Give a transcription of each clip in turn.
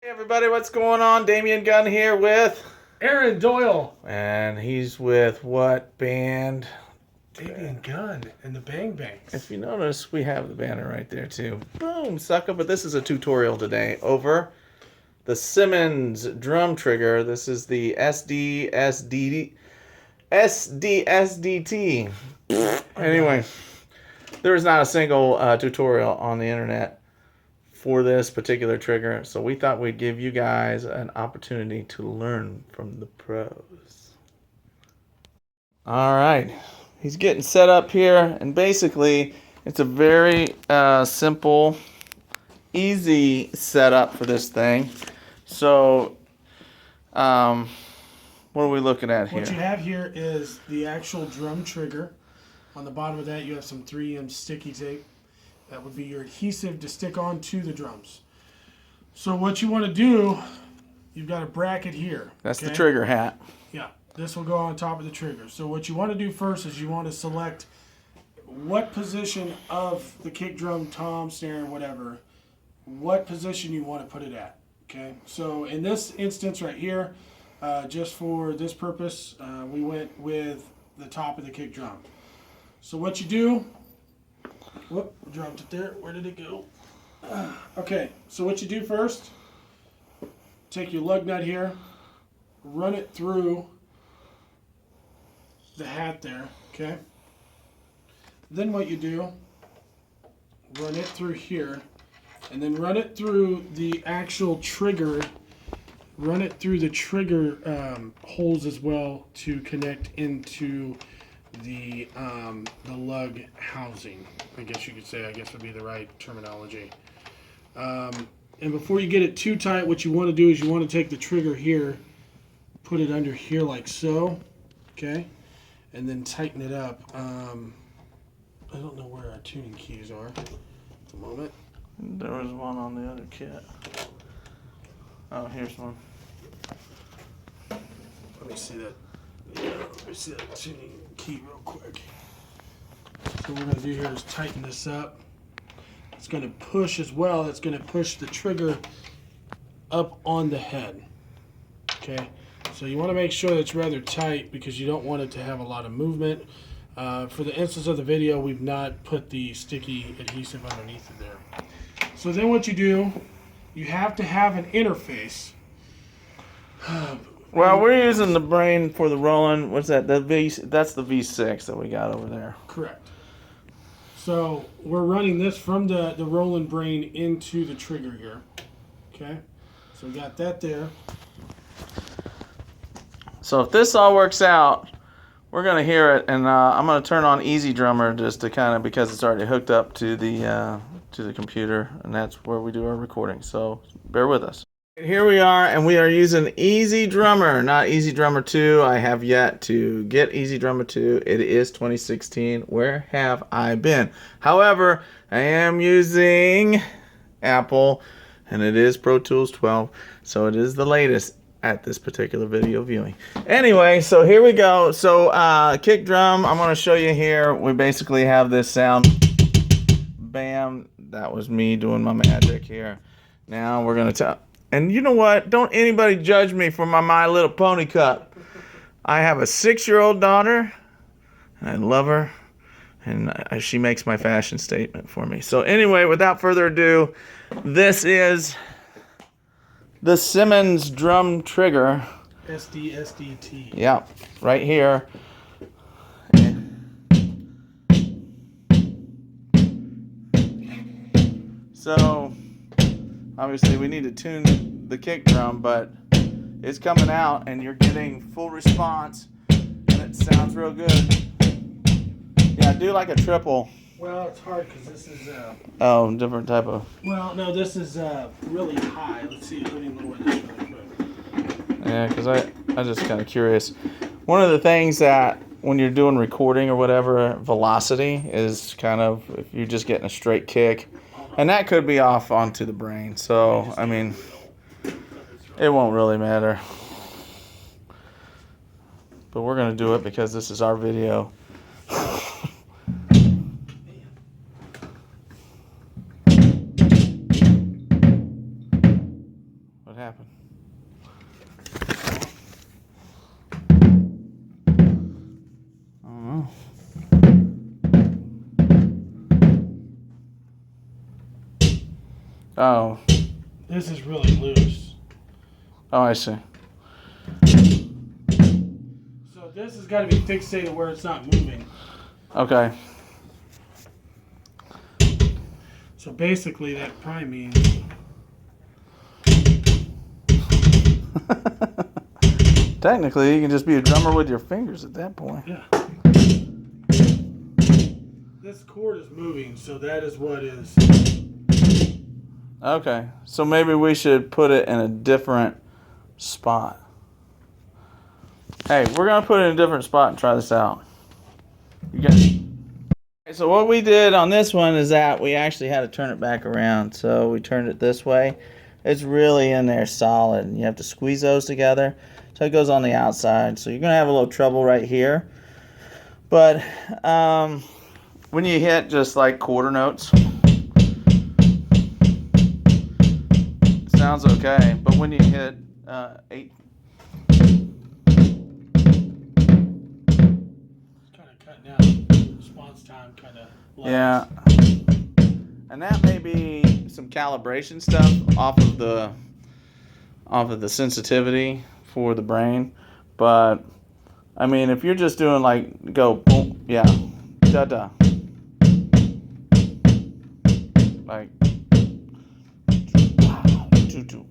Hey everybody, what's going on? Damien Gunn here with Aaron Doyle. And he's with what band? Damien Gunn and the Bang Bangs. If you notice, we have the banner right there too. Boom, sucker. But this is a tutorial today over the Simmons DrumTrigger. This is the SDSDT. Anyway, there is not a single tutorial on the internet for this particular trigger, so we thought we'd give you guys an opportunity to learn from the pros. All right, he's getting set up here, and basically it's a very simple, easy setup for this thing. So what are we looking at here? What you have here is the actual drum trigger. On the bottom of that you have some 3M sticky tape. That would be your adhesive to stick onto the drums. So what you want to do, you've got a bracket here. That's the trigger hat. Yeah, this will go on top of the trigger. So what you want to do first is you want to select what position of the kick drum, tom, snare, whatever, what position you want to put it at. Okay, so in this instance right here, just for this purpose, we went with the top of the kick drum. So what you do, whoop, dropped it there. Where did it go? Okay, so what you do first, take your lug nut here, run it through the hat there, okay? Then what you do, run it through here, and then run it through the actual trigger, run it through the trigger holes as well to connect into the lug housing, I guess you could say, I guess would be the right terminology. And before you get it too tight, what you want to do is you want to take the trigger here, put it under here like so, okay, and then tighten it up. I don't know where our tuning keys are at the moment. There was one on the other kit. Oh, here's one. Let me see that. Yeah, let me see that tuning key real quick. So what we're going to do here is tighten this up. It's going to push as well. It's going to push the trigger up on the head. Okay, so you want to make sure that it's rather tight because you don't want it to have a lot of movement. For the instance of the video, we've not put the sticky adhesive underneath it there. So then what you do, you have to have an interface. Well, we're using the brain for the Roland. What's that? That's the V6 that we got over there. Correct. So we're running this from the Roland brain into the trigger here. Okay. So we got that there. So if this all works out, we're gonna hear it, and I'm gonna turn on Easy Drummer just to kind of, because it's already hooked up to the computer, and that's where we do our recording. So bear with us. Here we are, and we are using Easy Drummer, not Easy Drummer 2. I have yet to get Easy Drummer 2. It is 2016. Where have I been? However, I am using Apple, and it is Pro Tools 12, so it is the latest at this particular video viewing. Anyway, so here we go. So kick drum, I'm going to show you here. We basically have this sound. Bam. That was me doing my magic here. Now we're going to tell. And you know what? Don't anybody judge me for my My Little Pony cup. I have a 6-year-old daughter, and I love her, and she makes my fashion statement for me. So anyway, without further ado, this is the Simmons DrumTrigger. SDSDT. Yeah, right here. So obviously we need to tune the kick drum, but it's coming out and you're getting full response and it sounds real good. Yeah, do like a triple. Well, it's hard because this is Oh, different type of. well, no, this is really high. Let's see, let me lower this really quick. Yeah, because I just kind of curious. One of the things that when you're doing recording or whatever, velocity is kind of, if you're just getting a straight kick, and that could be off onto the brain. So, I mean, it won't really matter. But we're going to do it because this is our video. What happened? I don't know. Oh. This is really loose. Oh, I see. So this has got to be fixated where it's not moving. Okay. So basically that probably means... Technically, you can just be a drummer with your fingers at that point. Yeah. This chord is moving, so that is what is... Okay, so maybe we should put it in a different spot. Hey, we're gonna put it in a different spot and try this out. You got. So what we did on this one is that we actually had to turn it back around. So we turned it this way. It's really in there solid, and you have to squeeze those together. So it goes on the outside. So you're gonna have a little trouble right here. But when you hit just like quarter notes, it sounds okay. But when you hit 8. Kind of cutting out response time, kind of. Yeah, and that may be some calibration stuff off of the sensitivity for the brain, but I mean, if you're just doing like go boom, yeah, da da, like two two.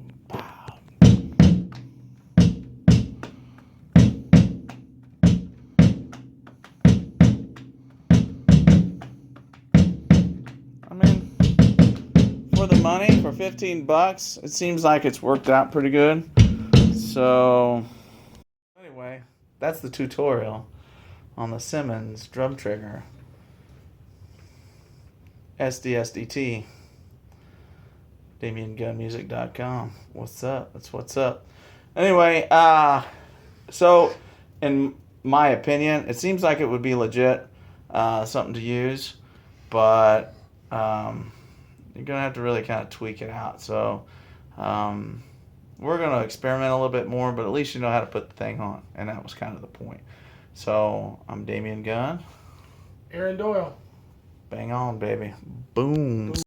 I mean, for the money, for $15, it seems like it's worked out pretty good. So, anyway, that's the tutorial on the Simmons DrumTrigger SDSDT. DamienGunMusic.com. What's up? That's what's up. Anyway, so in my opinion, it seems like it would be legit, something to use, but you're gonna have to really kind of tweak it out. So we're gonna experiment a little bit more, but at least you know how to put the thing on, and that was kind of the point. So I'm Damien Gunn. Aaron Doyle. Bang on, baby. Boom.